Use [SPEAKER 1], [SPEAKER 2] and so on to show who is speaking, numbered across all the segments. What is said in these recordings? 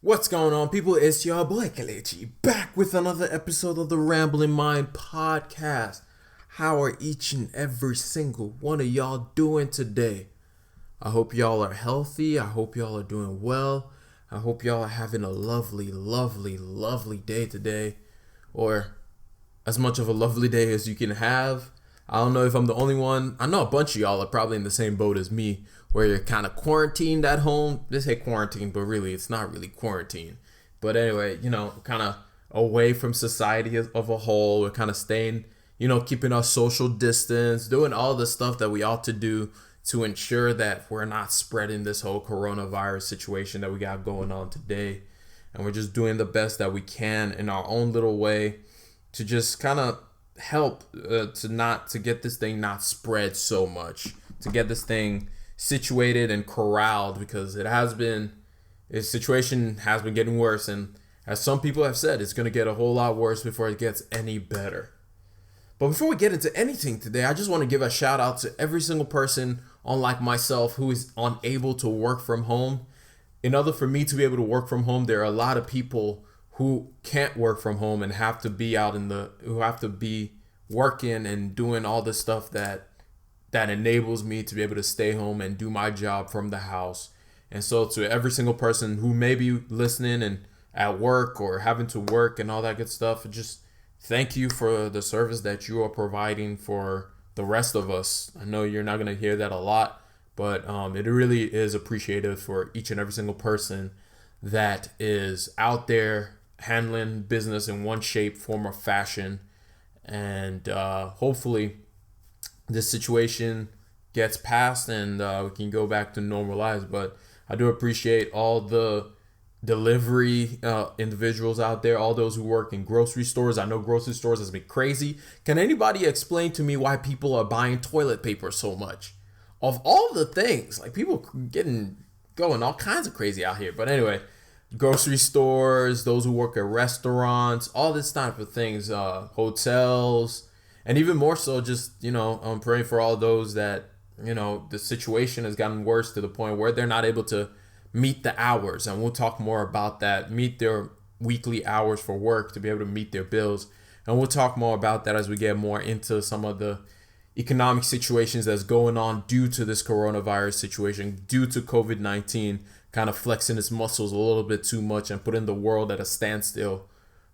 [SPEAKER 1] What's going on, people? It's your boy Kelechi back with another episode of the Rambling Mind podcast. How are each and every single one of y'all doing today? I hope y'all are healthy. I hope y'all are doing well. I hope y'all are having a lovely, lovely, lovely day today, or as much of a lovely day as you can have. I don't know if I'm the only one. I know a bunch of y'all are probably in the same boat as me, where you're kind of quarantined at home. They say quarantine, but really it's not really quarantine. But anyway, kind of away from society of a whole. We're kind of staying, keeping our social distance, doing all the stuff that we ought to do to ensure that we're not spreading this whole coronavirus situation that we got going on today. And we're just doing the best that we can in our own little way to just kind of help to get this thing not spread so much, to get this thing situated and corralled, because its situation has been getting worse, and as some people have said, it's going to get a whole lot worse before it gets any better. But before we get into anything today, I just want to give a shout out to every single person, unlike myself, who is unable to work from home. In order for me to be able to work from home, there are a lot of people who can't work from home and have to be who have to be working and doing all the stuff that enables me to be able to stay home and do my job from the house. And so to every single person who may be listening and at work or having to work and all that good stuff, just thank you for the service that you are providing for the rest of us. I know you're not going to hear that a lot, but it really is appreciated for each and every single person that is out there handling business in one shape, form, or fashion. And hopefully this situation gets past and we can go back to normal lives. But I do appreciate all the delivery individuals out there, all those who work in grocery stores. I know grocery stores has been crazy. Can anybody explain to me why people are buying toilet paper so much? Of all the things, like, people going all kinds of crazy out here. But anyway, grocery stores, those who work at restaurants, all this type of things, hotels, and even more so, just, I'm praying for all those that, the situation has gotten worse to the point where they're not able to meet the hours. And we'll talk more about that, meet their weekly hours for work to be able to meet their bills. And we'll talk more about that as we get more into some of the economic situations that's going on due to this coronavirus situation, due to COVID-19 kind of flexing its muscles a little bit too much and putting the world at a standstill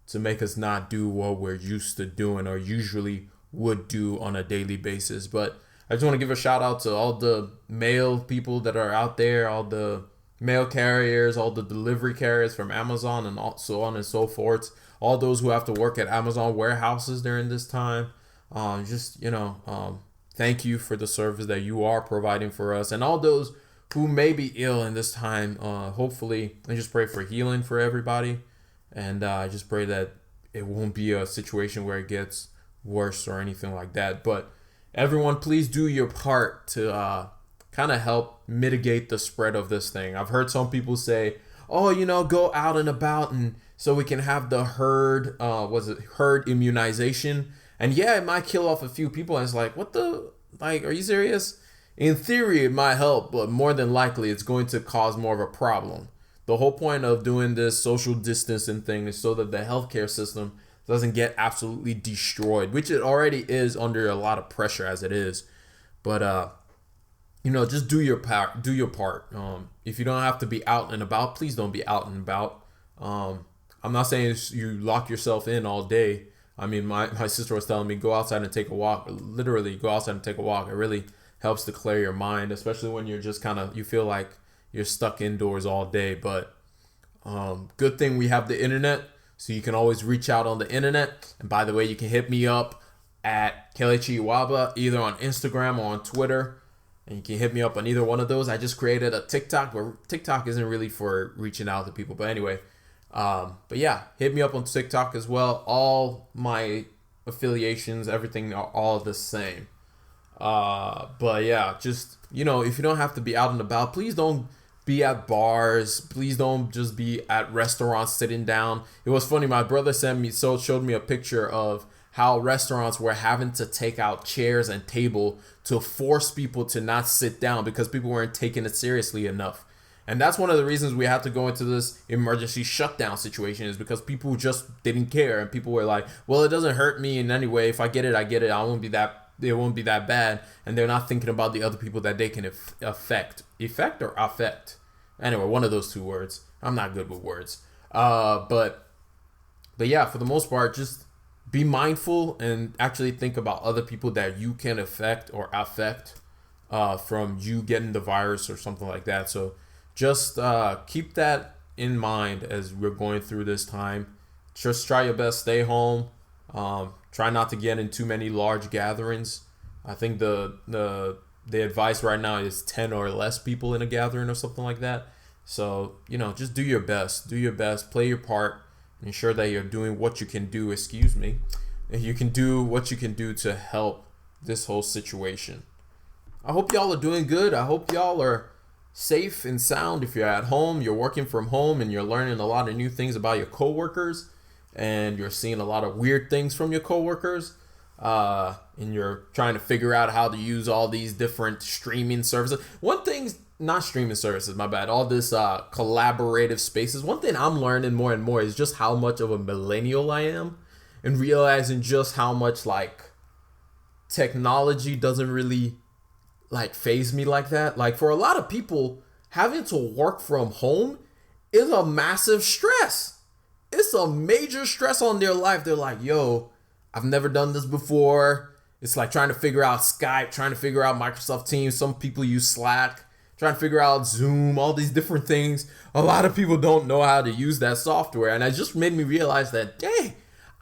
[SPEAKER 1] to make us not do what we're used to doing or usually would do on a daily basis. But I just want to give a shout out to all the mail people that are out there, all the mail carriers, all the delivery carriers from Amazon and so on and so forth, all those who have to work at Amazon warehouses during this time. Thank you for the service that you are providing for us, and all those who may be ill in this time. Hopefully, I just pray for healing for everybody, and I just pray that it won't be a situation where it gets worse or anything like that. But everyone, please do your part to kind of help mitigate the spread of this thing. I've heard some people say, "Oh, go out and about, and so we can have the herd immunization." And yeah, it might kill off a few people. And it's like, are you serious? In theory, it might help, but more than likely, it's going to cause more of a problem. The whole point of doing this social distancing thing is so that the healthcare system doesn't get absolutely destroyed, which it already is under a lot of pressure as it is. But, just do your part. Do your part. If you don't have to be out and about, please don't be out and about. I'm not saying you lock yourself in all day. I mean, my sister was telling me, go outside and take a walk. Literally, go outside and take a walk. It really helps to clear your mind, especially when you're just you feel like you're stuck indoors all day. But good thing we have the internet, so you can always reach out on the internet. And by the way, you can hit me up at KelechIwuaba, either on Instagram or on Twitter. And you can hit me up on either one of those. I just created a TikTok, but TikTok isn't really for reaching out to people. But anyway, but yeah, hit me up on TikTok as well. All my affiliations, everything are all the same. But yeah, just, if you don't have to be out and about, please don't be at bars. Please don't just be at restaurants sitting down. It was funny. My brother showed me a picture of how restaurants were having to take out chairs and table to force people to not sit down because people weren't taking it seriously enough. And that's one of the reasons we had to go into this emergency shutdown situation, is because people just didn't care. And people were like, well, it doesn't hurt me in any way. If I get it, I get it. It won't be that bad. And they're not thinking about the other people that they can affect. Effect or affect? Anyway, one of those two words. I'm not good with words. But yeah, for the most part, just be mindful and actually think about other people that you can affect or affect from you getting the virus or something like that. So just keep that in mind as we're going through this time. Just try your best, stay home. Try not to get in too many large gatherings. I think the advice right now is 10 or less people in a gathering or something like that. So, just do your best. Do your best. Play your part. Ensure that you're doing what you can do. You can do what you can do to help this whole situation. I hope y'all are doing good. I hope y'all are safe and sound. If you're at home, you're working from home, and you're learning a lot of new things about your coworkers, and you're seeing a lot of weird things from your coworkers, and you're trying to figure out how to use all these different streaming services. Not streaming services, my bad. All this collaborative spaces. One thing I'm learning more and more is just how much of a millennial I am, and realizing just how much technology doesn't really phase me like that. For a lot of people, having to work from home is a massive stress. It's a major stress on their life. They're like, yo, I've never done this before. It's like trying to figure out Skype, trying to figure out Microsoft Teams. Some people use Slack, trying to figure out Zoom, all these different things. A lot of people don't know how to use that software. And it just made me realize that, dang,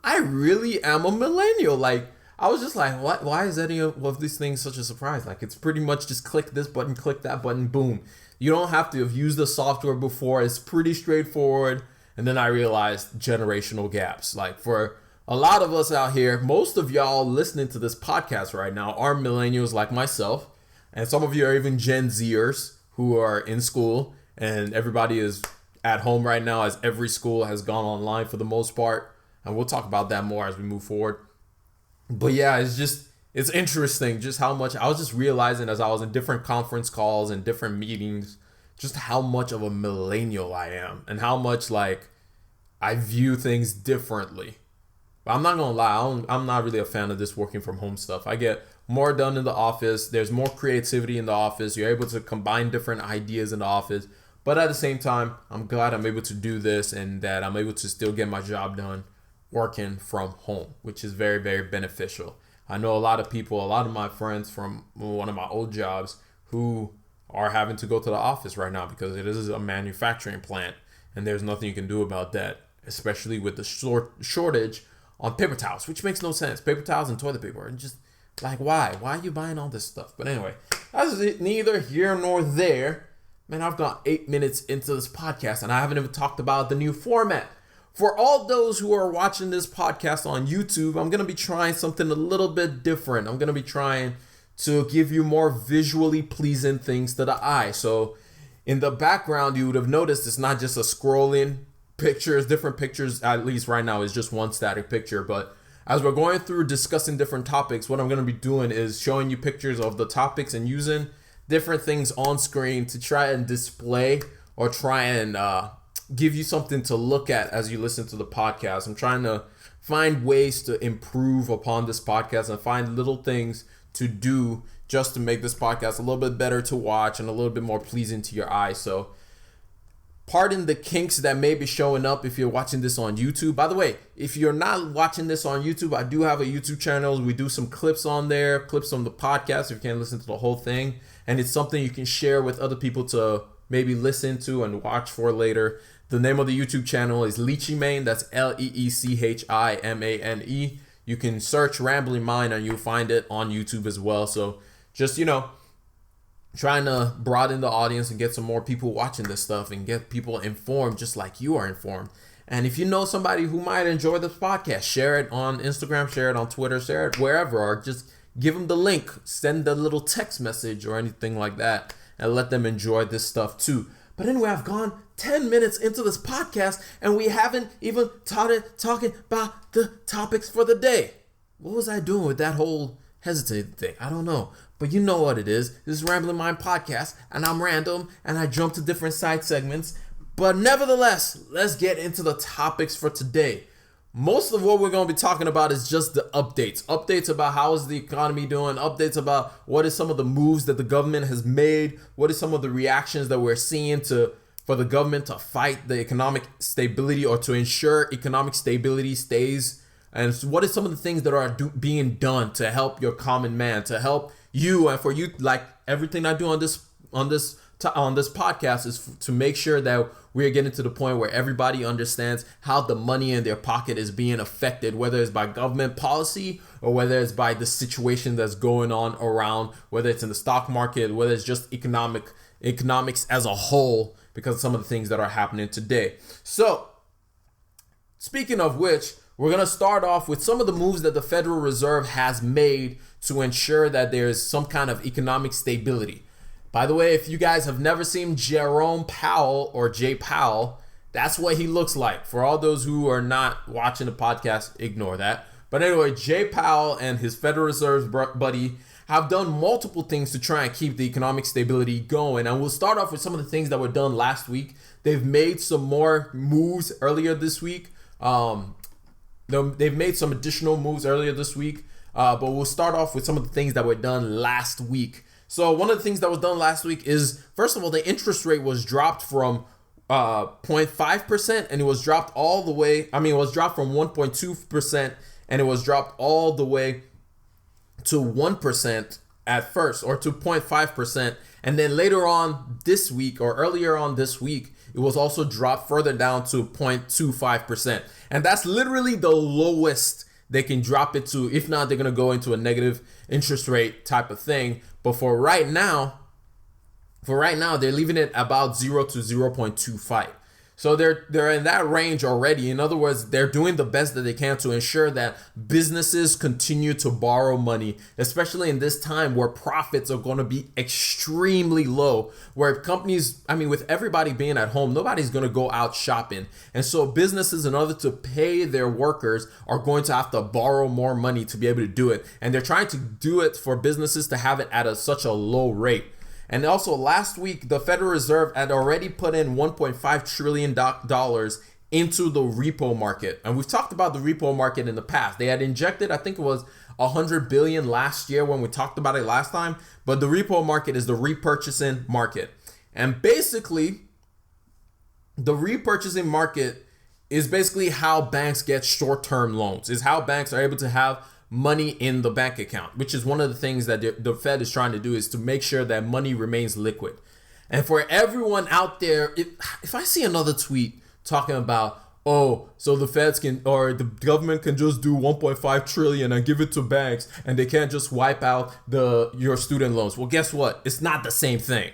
[SPEAKER 1] I really am a millennial. I was just like, what? Why is any of these things such a surprise? It's pretty much just click this button, click that button, boom. You don't have to have used the software before. It's pretty straightforward. And then I realized generational gaps. For a lot of us out here, most of y'all listening to this podcast right now are millennials like myself. And some of you are even Gen Zers who are in school. And everybody is at home right now, as every school has gone online for the most part. And we'll talk about that more as we move forward. But yeah, it's interesting just how much I was just realizing as I was in different conference calls and different meetings, just how much of a millennial I am and how much I view things differently. But I'm not gonna lie, I'm not really a fan of this working from home stuff. I get more done in the office. There's more creativity in the office. You're able to combine different ideas in the office. But at the same time, I'm glad I'm able to do this and that I'm able to still get my job done working from home, which is very, very beneficial. I know a lot of my friends from one of my old jobs who are having to go to the office right now because it is a manufacturing plant and there's nothing you can do about that, especially with the shortage on paper towels, which makes no sense. Paper towels and toilet paper. And just why? Why are you buying all this stuff? But anyway, that's neither here nor there. Man, I've got 8 minutes into this podcast and I haven't even talked about the new format. For all those who are watching this podcast on YouTube, I'm going to be trying something a little bit different. I'm going to be trying to give you more visually pleasing things to the eye. So in the background, you would have noticed it's not just a scrolling pictures, different pictures, at least right now is just one static picture. But as we're going through discussing different topics, what I'm going to be doing is showing you pictures of the topics and using different things on screen to try and display or try and give you something to look at as you listen to the podcast. I'm trying to find ways to improve upon this podcast and find little things to do just to make this podcast a little bit better to watch and a little bit more pleasing to your eyes. So pardon the kinks that may be showing up if you're watching this on YouTube. By the way, if you're not watching this on YouTube, I do have a YouTube channel. We do some clips on there, clips from the podcast if you can't listen to the whole thing. And it's something you can share with other people to maybe listen to and watch for later. The name of the YouTube channel is Leechimane. That's LeeChimane. You can search Rambling Mind and you'll find it on YouTube as well. So just, trying to broaden the audience and get some more people watching this stuff and get people informed just like you are informed. And if you know somebody who might enjoy this podcast, share it on Instagram, share it on Twitter, share it wherever, or just give them the link, send a little text message or anything like that and let them enjoy this stuff too. But anyway, I've gone 10 minutes into this podcast and we haven't even started talking about the topics for the day. What was I doing with that whole hesitating thing? I don't know. But you know what it is. This is Rambling Mind Podcast, and I'm random, and I jump to different side segments. But nevertheless, let's get into the topics for today. Most of what we're going to be talking about is just the updates. Updates about how is the economy doing. Updates about what is some of the moves that the government has made. What is some of the reactions that we're seeing for the government to fight the economic stability or to ensure economic stability stays. And what is some of the things that are being done to help your common man, to help you, and for you, like everything I do on this podcast is to make sure that we are getting to the point where everybody understands how the money in their pocket is being affected, whether it's by government policy or whether it's by the situation that's going on around, whether it's in the stock market, whether it's just economics as a whole, because of some of the things that are happening today. So, speaking of which, we're going to start off with some of the moves that the Federal Reserve has made to ensure that there's some kind of economic stability. By the way, if you guys have never seen Jerome Powell or Jay Powell, that's what he looks like. For all those who are not watching the podcast, ignore that. But anyway, Jay Powell and his Federal Reserve buddy have done multiple things to try and keep the economic stability going. And we'll start off with some of the things that were done last week. They've made some more moves earlier this week. They've made some additional moves earlier this week. But we'll start off with some of the things that were done last week. So one of the things that was done last week is, first of all, the interest rate was dropped from 0.5% and it was dropped all the way. It was dropped from 1.2% and it was dropped all the way to 1% at first, or to 0.5%. And then later on this week, or earlier on this week, it was also dropped further down to 0.25%. And that's literally the lowest they can drop it to. If not, they're going to go into a negative interest rate type of thing. But for right now, they're leaving it about 0 to 0.25. So they're in that range already. In other words, they're doing the best that they can to ensure that businesses continue to borrow money, especially in this time where profits are going to be extremely low, where companies, with everybody being at home, nobody's going to go out shopping. And so businesses, in order to pay their workers, are going to have to borrow more money to be able to do it. And they're trying to do it for businesses to have it at such a low rate. And also last week, the Federal Reserve had already put in $1.5 trillion into the repo market. And we've talked about the repo market in the past. They had injected, I think it was $100 billion last year when we talked about it last time. But the repo market is the repurchasing market. And basically, the repurchasing market is basically how banks get short-term loans. Is how banks are able to have money in the bank account, which is one of the things that the Fed is trying to do, is to make sure that money remains liquid. And for everyone out there, if I see another tweet talking about, so the feds can, or the government can just do 1.5 trillion and give it to banks and they can't just wipe out your student loans. Well, guess what? It's not the same thing.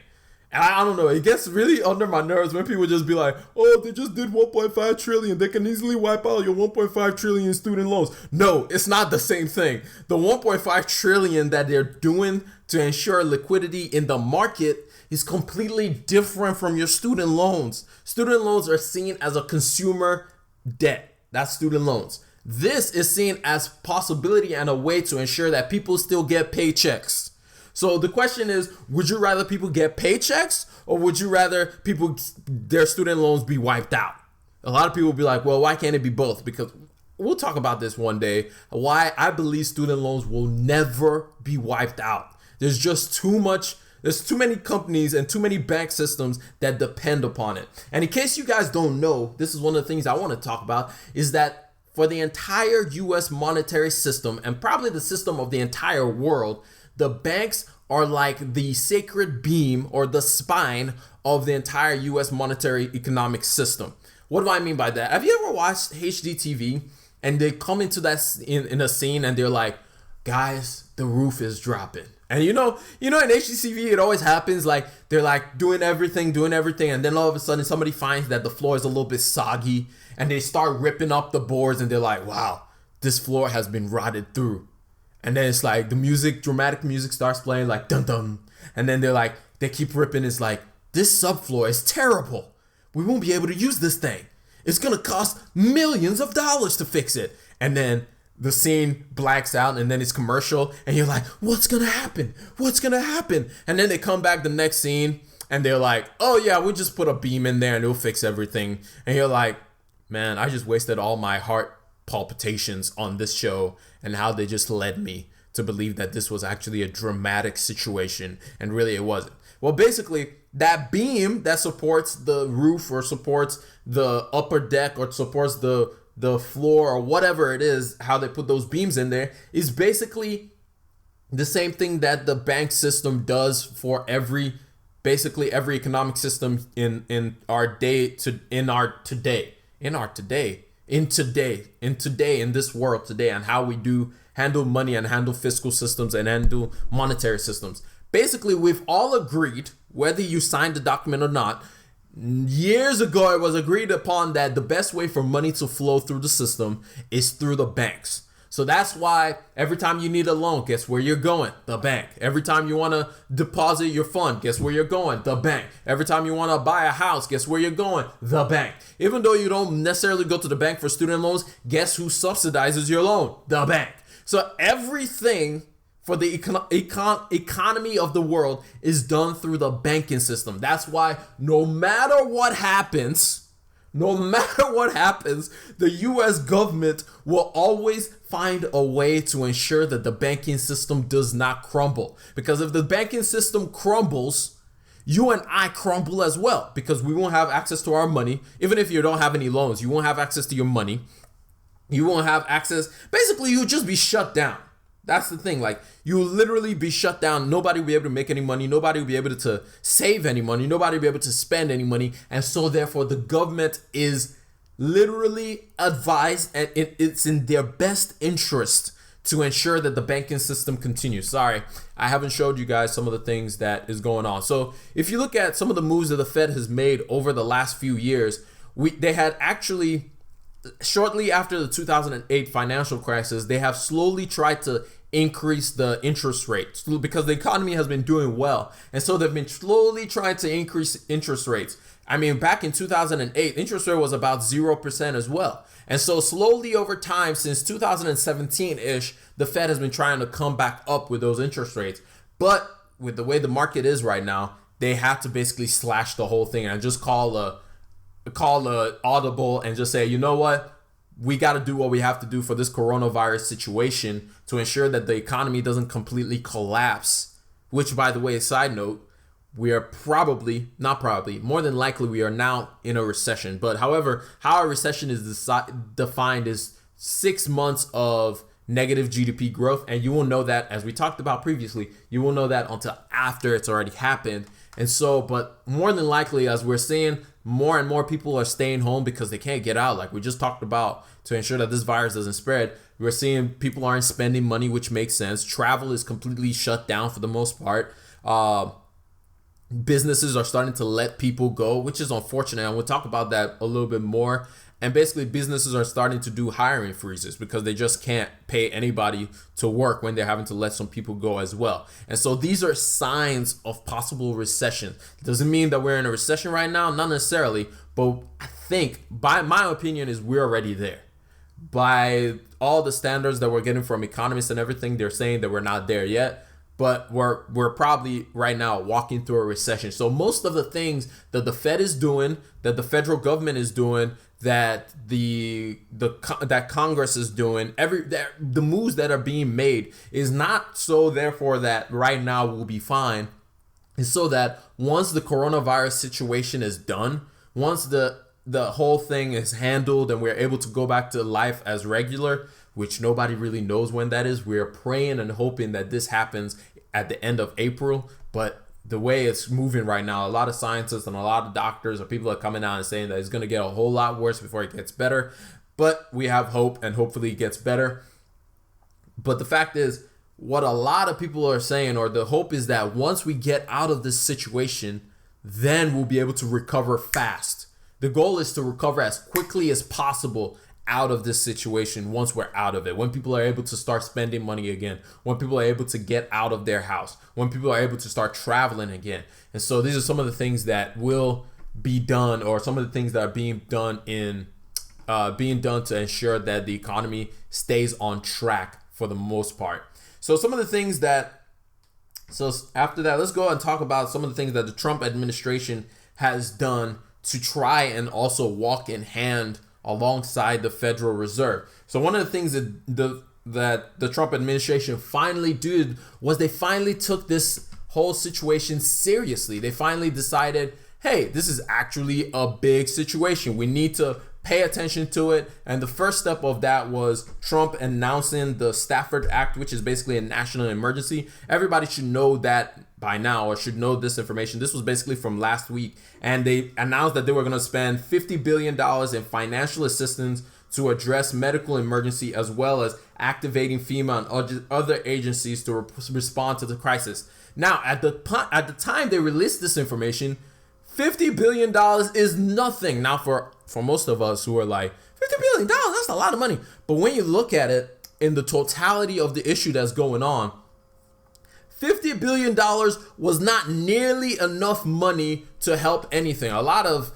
[SPEAKER 1] And I don't know, it gets really under my nerves when people just be like, they just did 1.5 trillion. They can easily wipe out your 1.5 trillion student loans. No, it's not the same thing. The 1.5 trillion that they're doing to ensure liquidity in the market is completely different from your student loans. Student loans are seen as a consumer debt. That's student loans. This is seen as possibility and a way to ensure that people still get paychecks. So the question is, would you rather people get paychecks, or would you rather their student loans be wiped out? A lot of people will be like, well, why can't it be both? Because we'll talk about this one day, why I believe student loans will never be wiped out. There's too many companies and too many bank systems that depend upon it. And in case you guys don't know, this is one of the things I want to talk about, is that for the entire U.S. monetary system, and probably the system of the entire world, the banks are like the sacred beam or the spine of the entire U.S. monetary economic system. What do I mean by that? Have you ever watched HGTV and they come into that in a scene and they're like, guys, the roof is dropping. And you know, in HGTV, it always happens, like they're like doing everything. And then all of a sudden somebody finds that the floor is a little bit soggy and they start ripping up the boards and they're like, wow, this floor has been rotted through. And then it's like dramatic music starts playing, like dun dun. And then they keep ripping. It's like, this subfloor is terrible. We won't be able to use this thing. It's going to cost millions of dollars to fix it. And then the scene blacks out and then it's commercial and you're like, what's gonna happen? What's gonna happen? And then they come back the next scene and they're like, oh yeah, we just put a beam in there and it'll fix everything. And you're like, man, I just wasted all my heart palpitations on this show and how they just led me to believe that this was actually a dramatic situation, and really it wasn't. Well, basically, that beam that supports the roof or supports the upper deck or supports the floor or whatever it is, how they put those beams in there, is basically the same thing that the bank system does for basically every economic system in this world today, and how we do handle money and handle fiscal systems and handle monetary systems. Basically, we've all agreed, whether you signed the document or not, years ago it was agreed upon that the best way for money to flow through the system is through the banks. So that's why every time you need a loan, guess where you're going? The bank. Every time you want to deposit your fund, guess where you're going? The bank. Every time you want to buy a house, guess where you're going? The bank. Even though you don't necessarily go to the bank for student loans, guess who subsidizes your loan? The bank. So everything for the economy of the world is done through the banking system. That's why no matter what happens, the US government will always find a way to ensure that the banking system does not crumble. Because if the banking system crumbles, you and I crumble as well, because we won't have access to our money. Even if you don't have any loans, you won't have access to your money. You won't have access. Basically, you'll just be shut down. That's the thing. Like, you'll literally be shut down. Nobody will be able to make any money. Nobody will be able to save any money. Nobody will be able to spend any money. And so therefore, the government is literally advised, and it's in their best interest to ensure that the banking system continues. Sorry, I haven't showed you guys some of the things that is going on. So if you look at some of the moves that the Fed has made over the last few years, they had actually, shortly after the 2008 financial crisis, they have slowly tried to increase the interest rate because the economy has been doing well. And so they've been slowly trying to increase interest rates. I mean, back in 2008, interest rate was about 0% as well. And so slowly over time, since 2017-ish, the Fed has been trying to come back up with those interest rates. But with the way the market is right now, they have to basically slash the whole thing and just call a audible and just say, you know what? We got to do what we have to do for this coronavirus situation to ensure that the economy doesn't completely collapse, which, by the way, side note, we are more than likely, we are now in a recession. But however, how a recession is defined is 6 months of negative GDP growth. And you will know that, as we talked about previously, you will know that until after it's already happened. And so, but more than likely, as we're seeing, more and more people are staying home because they can't get out, like we just talked about, to ensure that this virus doesn't spread. We're seeing people aren't spending money, which makes sense. Travel is completely shut down for the most part. Businesses are starting to let people go, which is unfortunate. And we'll talk about that a little bit more. And basically, businesses are starting to do hiring freezes because they just can't pay anybody to work when they're having to let some people go as well. And so these are signs of possible recession. Doesn't mean that we're in a recession right now, not necessarily, but I think, by my opinion, is we're already there. By all the standards that we're getting from economists and everything, they're saying that we're not there yet. But we're probably right now walking through a recession. So most of the things that the Fed is doing, that the federal government is doing, that that Congress is doing, the moves that are being made is not so therefore that right now we'll be fine. It's so that once the coronavirus situation is done, once the whole thing is handled and we're able to go back to life as regular, which nobody really knows when that is. We're praying and hoping that this happens at the end of April. But the way it's moving right now, a lot of scientists and a lot of doctors or people are coming out and saying that it's going to get a whole lot worse before it gets better. But we have hope, and hopefully it gets better. But the fact is, what a lot of people are saying, or the hope is that once we get out of this situation, then we'll be able to recover fast. The goal is to recover as quickly as possible out of this situation once we're out of it. When people are able to start spending money again, when people are able to get out of their house, when people are able to start traveling again. And so these are some of the things that will be done, or some of the things that are being done in being done to ensure that the economy stays on track for the most part. So some of the things that, so after that, let's go and talk about some of the things that the Trump administration has done to try and also walk in hand alongside the Federal Reserve. So one of the things that the Trump administration finally did was they finally took this whole situation seriously. They finally decided, hey, this is actually a big situation. We need to pay attention to it. And the first step of that was Trump announcing the Stafford Act, which is basically a national emergency. Everybody should know that by now, or should know this information. This was basically from last week. And they announced that they were going to spend $50 billion in financial assistance to address medical emergency, as well as activating FEMA and other agencies to respond to the crisis. Now, at the time they released this information, $50 billion is nothing. Now, for most of us who are like, $50 billion, that's a lot of money. But when you look at it in the totality of the issue that's going on, $50 billion was not nearly enough money to help anything. A lot of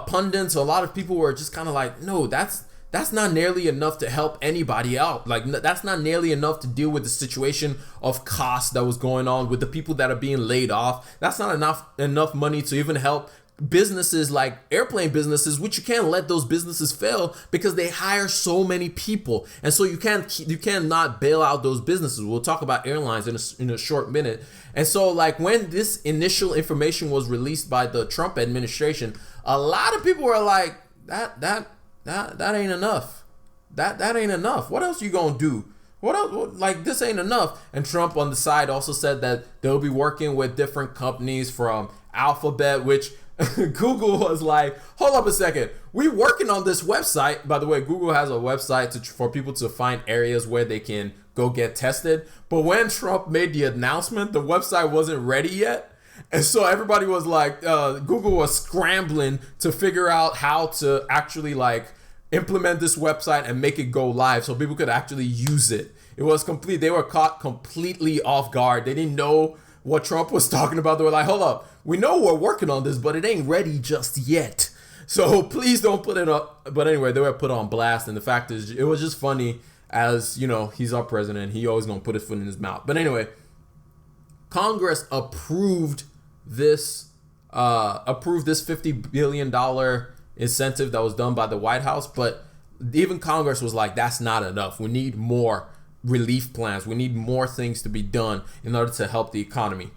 [SPEAKER 1] pundits, a lot of people were just kind of like, no, that's not nearly enough to help anybody out. Like, that's not nearly enough to deal with the situation of cost that was going on with the people that are being laid off. That's not enough money to even help businesses like airplane businesses, which you can't let those businesses fail because they hire so many people. And so you cannot bail out those businesses. We'll talk about airlines in a short minute. And so, like, when this initial information was released by the Trump administration, a lot of people were like, that ain't enough. That ain't enough. What else you gonna do? What else? Like, this ain't enough. And Trump on the side also said that they'll be working with different companies from Alphabet, which Google was like, hold up a second. We working on this website. By the way, Google has a website for people to find areas where they can go get tested. But when Trump made the announcement, the website wasn't ready yet. And so everybody was like, Google was scrambling to figure out how to actually like implement this website and make it go live so people could actually use it. It was complete. They were caught completely off guard. They didn't know what Trump was talking about. They were like, hold up. We know we're working on this, but it ain't ready just yet. So please don't put it up. But anyway, they were put on blast. And the fact is, it was just funny, as you know, he's our president. He always gonna put his foot in his mouth. But anyway, Congress approved this $50 billion incentive that was done by the White House. But even Congress was like, that's not enough. We need more relief plans. We need more things to be done in order to help the economy.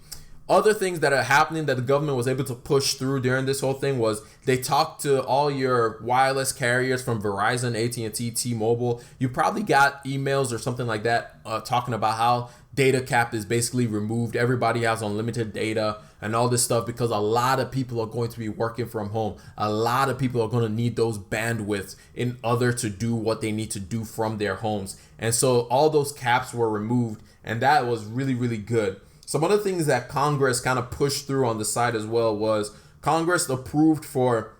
[SPEAKER 1] Other things that are happening that the government was able to push through during this whole thing was they talked to all your wireless carriers from Verizon, AT&T, T-Mobile. You probably got emails or something like that talking about how data cap is basically removed. Everybody has unlimited data and all this stuff because a lot of people are going to be working from home. A lot of people are going to need those bandwidths in order to do what they need to do from their homes. And so all those caps were removed, and that was really, really good. Some other things that Congress kind of pushed through on the side as well was Congress approved for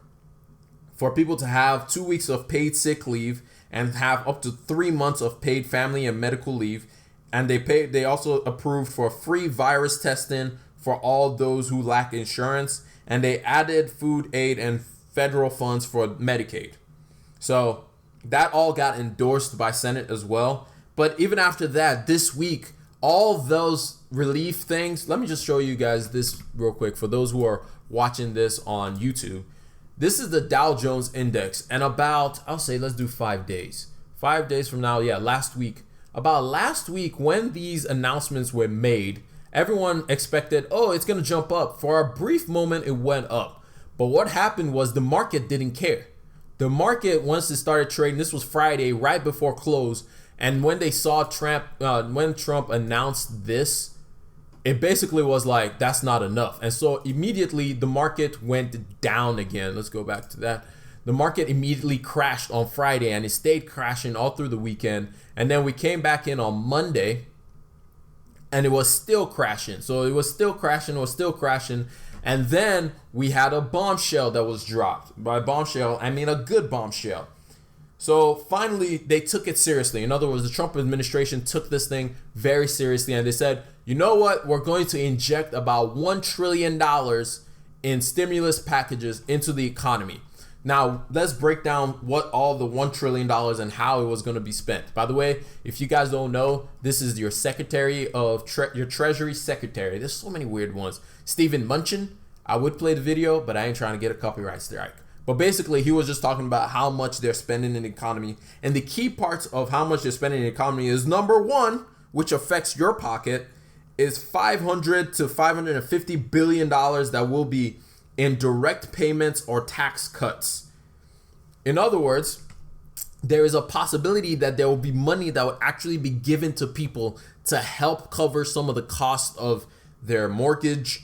[SPEAKER 1] people to have 2 weeks of paid sick leave and have up to 3 months of paid family and medical leave. And they also approved for free virus testing for all those who lack insurance. And they added food aid and federal funds for Medicaid. So that all got endorsed by Senate as well. But even after that, this week, all those relief things, let me just show you guys this real quick for those who are watching this on YouTube. This is the Dow Jones Index, and about, I'll say, let's do 5 days. 5 days from now, last week. About last week when these announcements were made, everyone expected, oh, it's going to jump up. For a brief moment, it went up. But what happened was the market didn't care. The market, once it started trading, this was Friday, right before close, and when they saw when Trump announced this, it basically was like, that's not enough. And so immediately the market went down again. Let's go back to that. The market immediately crashed on Friday, and it stayed crashing all through the weekend. And then we came back in on Monday, and it was still crashing. So it was still crashing. And then we had a bombshell that was dropped. By bombshell, I mean a good bombshell. So finally, they took it seriously. In other words, the Trump administration took this thing very seriously, and they said, you know what? We're going to inject about $1 trillion in stimulus packages into the economy. Now, let's break down what all the $1 trillion and how it was going to be spent. By the way, if you guys don't know, this is your Secretary of your Treasury Secretary. There's so many weird ones. Stephen Mnuchin. I would play the video, but I ain't trying to get a copyright strike. But basically, he was just talking about how much they're spending in the economy. And the key parts of how much they're spending in the economy is number one, which affects your pocket, is $500 to $550 billion that will be in direct payments or tax cuts. In other words, there is a possibility that there will be money that would actually be given to people to help cover some of the cost of their mortgage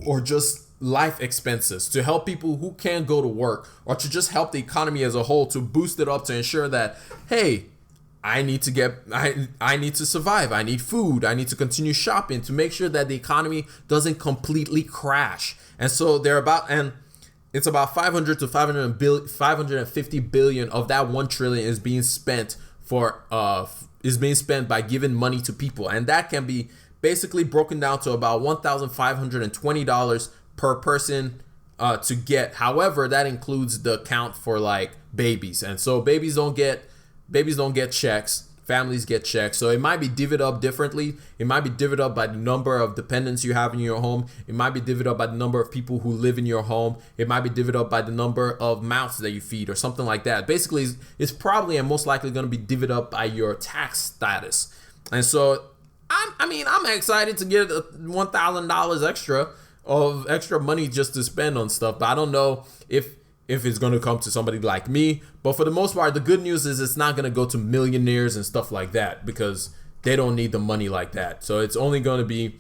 [SPEAKER 1] or just life expenses, to help people who can't go to work, or to just help the economy as a whole, to boost it up, to ensure that, hey, I need to survive. I need food. I need to continue shopping, to make sure that the economy doesn't completely crash. And so it's about 500 to 550 billion of that 1 trillion is being spent by giving money to people. And that can be basically broken down to about $1,520 per person to get. However, that includes the count for like babies. And so babies don't get checks. Families get checks. So it might be divvied up differently. It might be divvied up by the number of dependents you have in your home. It might be divvied up by the number of people who live in your home. It might be divvied up by the number of mouths that you feed or something like that. Basically, it's probably and most likely going to be divvied up by your tax status. And so I'm excited to get $1,000 extra money just to spend on stuff. But I don't know if it's going to come to somebody like me. But for the most part, the good news is it's not going to go to millionaires and stuff like that, because they don't need the money like that. So it's only going to be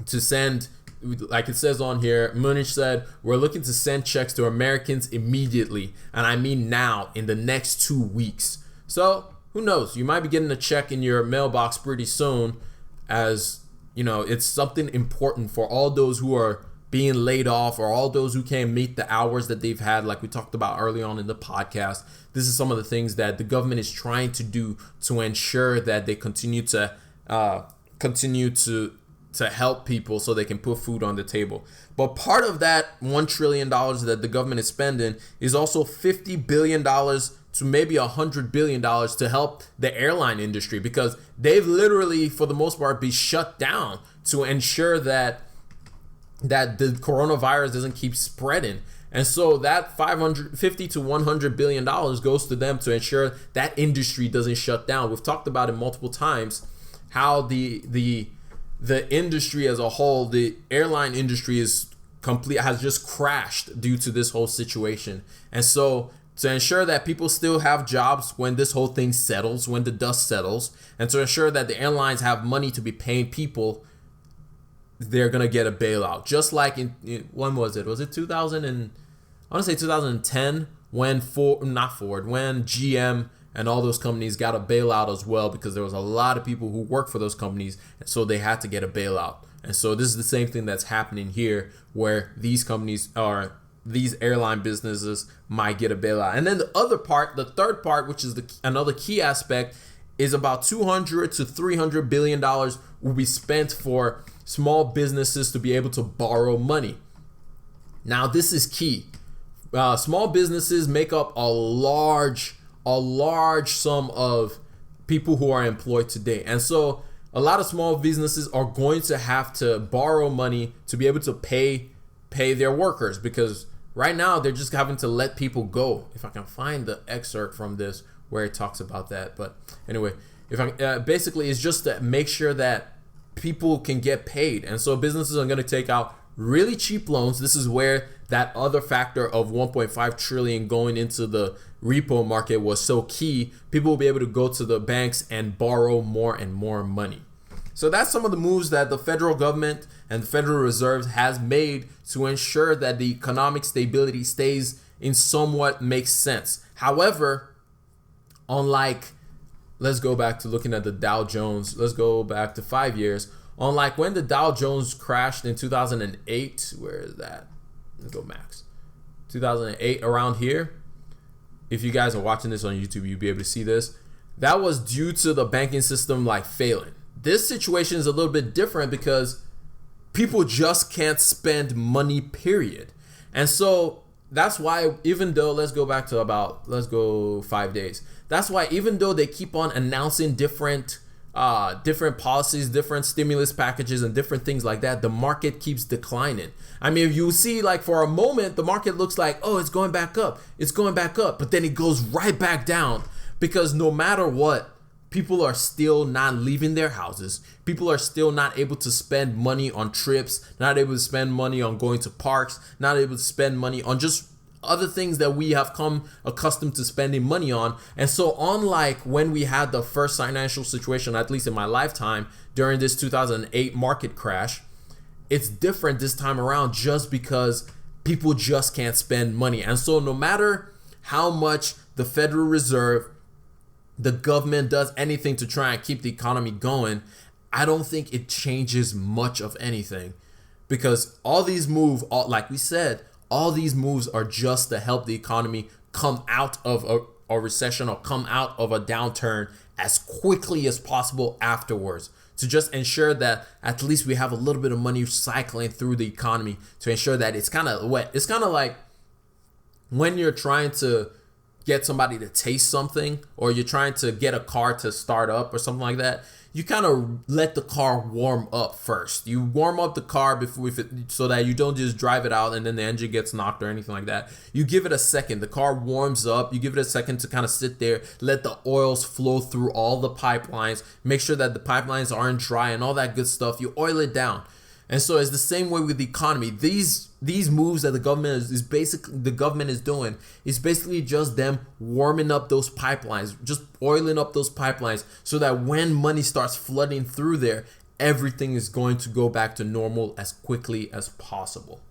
[SPEAKER 1] to send, like it says on here, Munich said, we're looking to send checks to Americans immediately. And I mean now, in the next 2 weeks. So who knows? You might be getting a check in your mailbox pretty soon, as you know, it's something important for all those who are being laid off, or all those who can't meet the hours that they've had, like we talked about early on in the podcast. This is some of the things that the government is trying to do to ensure that they continue to help people so they can put food on the table. But part of that $1 trillion that the government is spending is also $50 billion to maybe $100 billion to help the airline industry, because they've literally, for the most part, been shut down to ensure that the coronavirus doesn't keep spreading. And so that $50 to $100 billion goes to them to ensure that industry doesn't shut down. We've talked about it multiple times, how the industry as a whole, the airline industry has just crashed due to this whole situation. And so to ensure that people still have jobs when this whole thing settles, when the dust settles, and to ensure that the airlines have money to be paying people, they're gonna get a bailout. Just like in when was it? Was it 2010 when when GM and all those companies got a bailout as well, because there was a lot of people who work for those companies, and so they had to get a bailout. And so this is the same thing that's happening here, where these airline businesses might get a bailout. And then the third part, which is another key aspect, is about $200 to $300 billion will be spent for small businesses to be able to borrow money. Now, this is key. Small businesses make up a large sum of people who are employed today. And so a lot of small businesses are going to have to borrow money to be able to pay their workers, because right now they're just having to let people go. If I can find the excerpt from this where it talks about that. But anyway, basically it's just to make sure that people can get paid. And so businesses are going to take out really cheap loans. This is where that other factor of 1.5 trillion going into the repo market was so key. People will be able to go to the banks and borrow more and more money. So that's some of the moves that the federal government and the Federal Reserve has made to ensure that the economic stability stays in somewhat makes sense. However, unlike, let's go back to looking at the Dow Jones. Let's go back to 5 years. Unlike when the Dow Jones crashed in 2008, where is that? Let's go max. 2008, around here. If you guys are watching this on YouTube, you'll be able to see this. That was due to the banking system failing. This situation is a little bit different because people just can't spend money, period. And so that's why, even though, let's go 5 days. That's why, even though they keep on announcing different policies, different stimulus packages, and different things like that, the market keeps declining. I mean, if you see, like, for a moment, the market looks like, oh, it's going back up, but then it goes right back down, because no matter what, people are still not leaving their houses. People are still not able to spend money on trips, not able to spend money on going to parks, not able to spend money on just other things that we have come accustomed to spending money on. And so, unlike when we had the first financial situation, at least in my lifetime, during this 2008 market crash, it's different this time around just because people just can't spend money. And so, no matter how much the Federal Reserve, the government does anything to try and keep the economy going, I don't think it changes much of anything, because all these moves, like we said, all these moves are just to help the economy come out of a recession, or come out of a downturn as quickly as possible afterwards, to just ensure that at least we have a little bit of money cycling through the economy, to ensure that it's kind of wet. It's kind of like when you're trying to get somebody to taste something, or you're trying to get a car to start up or something like that. You kind of let the car warm up first. You warm up the car so that you don't just drive it out and then the engine gets knocked or anything like that. You give it a second. The car warms up. You give it a second to kind of sit there, let the oils flow through all the pipelines, make sure that the pipelines aren't dry and all that good stuff. You oil it down. And so it's the same way with the economy. These moves that the government is doing is basically just them warming up those pipelines, just oiling up those pipelines, so that when money starts flooding through there, everything is going to go back to normal as quickly as possible.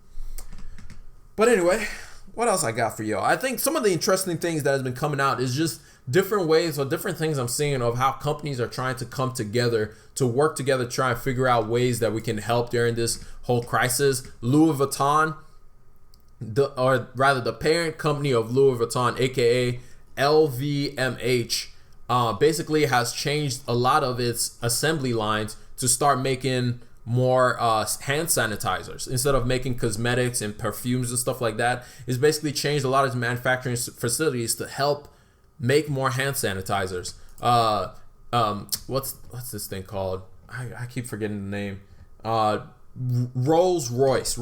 [SPEAKER 1] But anyway, what else I got for y'all? I think some of the interesting things that has been coming out is just different ways or different things I'm seeing of how companies are trying to come together, to work together, try and figure out ways that we can help during this whole crisis. Louis Vuitton, the parent company of Louis Vuitton, aka LVMH, basically has changed a lot of its assembly lines to start making more hand sanitizers instead of making cosmetics and perfumes and stuff like that. It's basically changed a lot of its manufacturing facilities to help make more hand sanitizers. What's this thing called? I keep forgetting the name. Rolls-Royce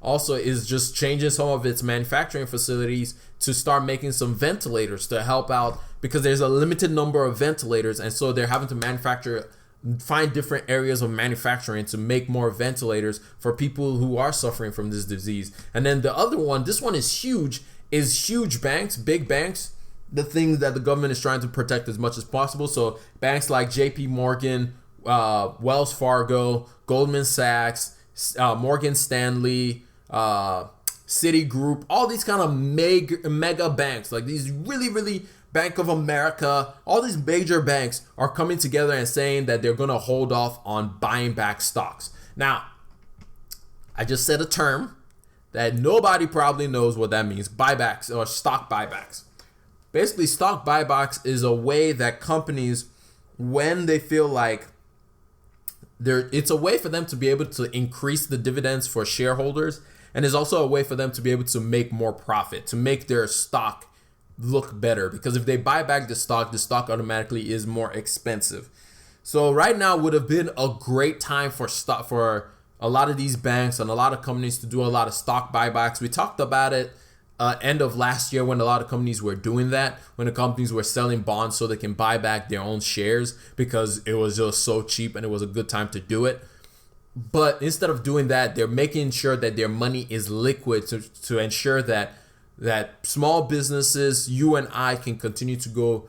[SPEAKER 1] also is just changing some of its manufacturing facilities to start making some ventilators to help out, because there's a limited number of ventilators, and so they're having to find different areas of manufacturing to make more ventilators for people who are suffering from this disease. And then the other one, this one is huge banks, big banks, the things that the government is trying to protect as much as possible. So banks like JP Morgan, Wells Fargo, Goldman Sachs, Morgan Stanley, Citigroup, all these kind of mega banks, like these really Bank of America, all these major banks are coming together and saying that they're going to hold off on buying back stocks. Now, I just said a term that nobody probably knows what that means: buybacks or stock buybacks. Basically, stock buybacks is a way that companies, when they feel like it's a way for them to be able to increase the dividends for shareholders, and is also a way for them to be able to make more profit, to make their stock look better, because if they buy back the stock automatically is more expensive. So right now would have been a great time for a lot of these banks and a lot of companies to do a lot of stock buybacks. We talked about it end of last year, when a lot of companies were doing that, when the companies were selling bonds so they can buy back their own shares because it was just so cheap and it was a good time to do it. But instead of doing that, they're making sure that their money is liquid to ensure that small businesses, you and I, can continue to go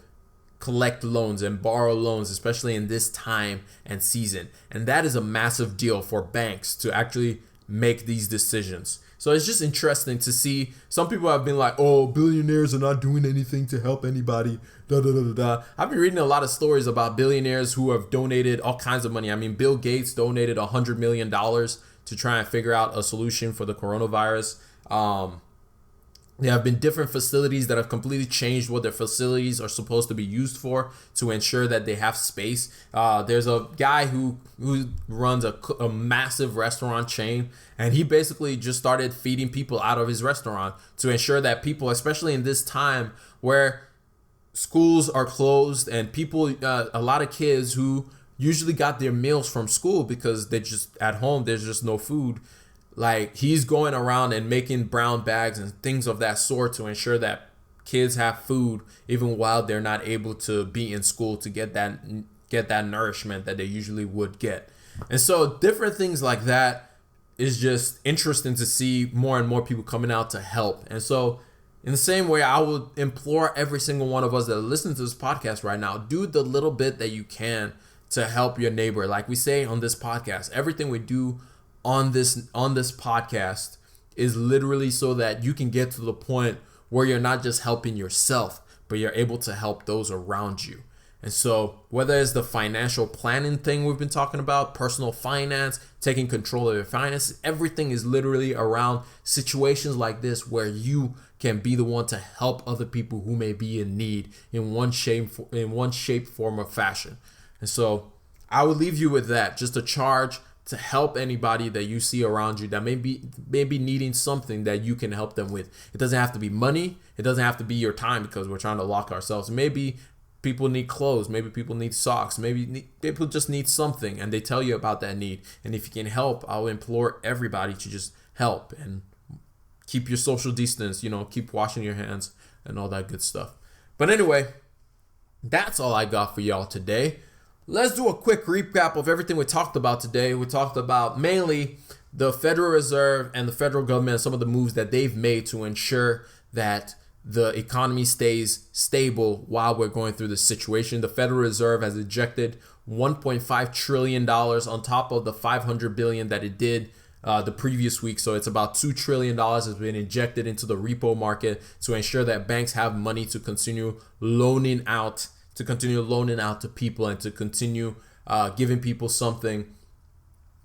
[SPEAKER 1] collect loans and borrow loans, especially in this time and season. And that is a massive deal for banks to actually make these decisions. So it's just interesting to see. Some people have been like, oh, billionaires are not doing anything to help anybody. I've been reading a lot of stories about billionaires who have donated all kinds of money. I mean, Bill Gates donated $100 million to try and figure out a solution for the coronavirus. There have been different facilities that have completely changed what their facilities are supposed to be used for to ensure that they have space. There's a guy who runs a massive restaurant chain, and he basically just started feeding people out of his restaurant to ensure that people, especially in this time where schools are closed and people, a lot of kids who usually got their meals from school because they're just at home, there's just no food. Like, he's going around and making brown bags and things of that sort to ensure that kids have food even while they're not able to be in school to get that nourishment that they usually would get. And so different things like that is just interesting to see more and more people coming out to help. And so in the same way, I would implore every single one of us that are listening to this podcast right now, do the little bit that you can to help your neighbor. Like we say on this podcast, everything we do on this podcast is literally so that you can get to the point where you're not just helping yourself, but you're able to help those around you. And so whether it's the financial planning thing we've been talking about, personal finance, taking control of your finances, everything is literally around situations like this where you can be the one to help other people who may be in need in one shape, form, or fashion. And so I would leave you with that, just a charge to help anybody that you see around you that may be needing something that you can help them with. It doesn't have to be money. It doesn't have to be your time because we're trying to lock ourselves. Maybe people need clothes. Maybe people need socks. Maybe people just need something and they tell you about that need. And if you can help, I'll implore everybody to just help and keep your social distance, keep washing your hands and all that good stuff. But anyway, that's all I got for y'all today. Let's do a quick recap of everything we talked about today. We talked about mainly the Federal Reserve and the federal government and some of the moves that they've made to ensure that the economy stays stable while we're going through this situation. The Federal Reserve has ejected $1.5 trillion on top of the $500 billion that it did the previous week. So it's about $2 trillion has been injected into the repo market to ensure that banks have money to continue loaning out to people and to continue giving people something,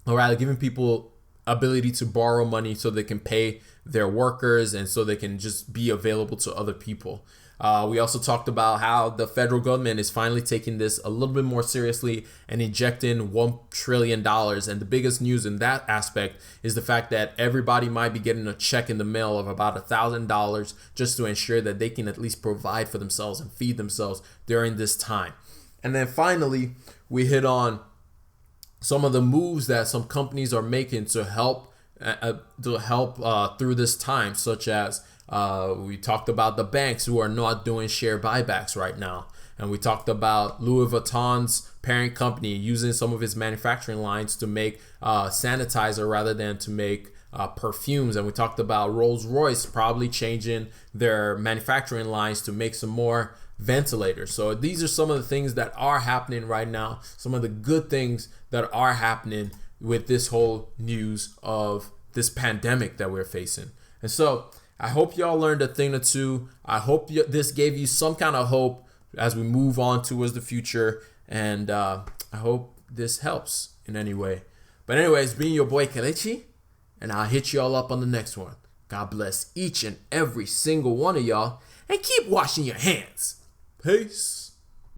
[SPEAKER 1] or rather giving people ability to borrow money so they can pay their workers and so they can just be available to other people. We also talked about how the federal government is finally taking this a little bit more seriously and injecting $1 trillion. And the biggest news in that aspect is the fact that everybody might be getting a check in the mail of about $1,000 just to ensure that they can at least provide for themselves and feed themselves during this time. And then finally, we hit on some of the moves that some companies are making to help through this time, such as we talked about the banks who are not doing share buybacks right now. And we talked about Louis Vuitton's parent company using some of its manufacturing lines to make sanitizer rather than to make perfumes. And we talked about Rolls-Royce probably changing their manufacturing lines to make some more ventilators. So these are some of the things that are happening right now, some of the good things that are happening with this whole news of this pandemic that we're facing. And so I hope y'all learned a thing or two. I hope this gave you some kind of hope as we move on towards the future. And I hope this helps in any way. But anyways, being your boy Kelechi, and I'll hit y'all up on the next one. God bless each and every single one of y'all. And keep washing your hands. Peace.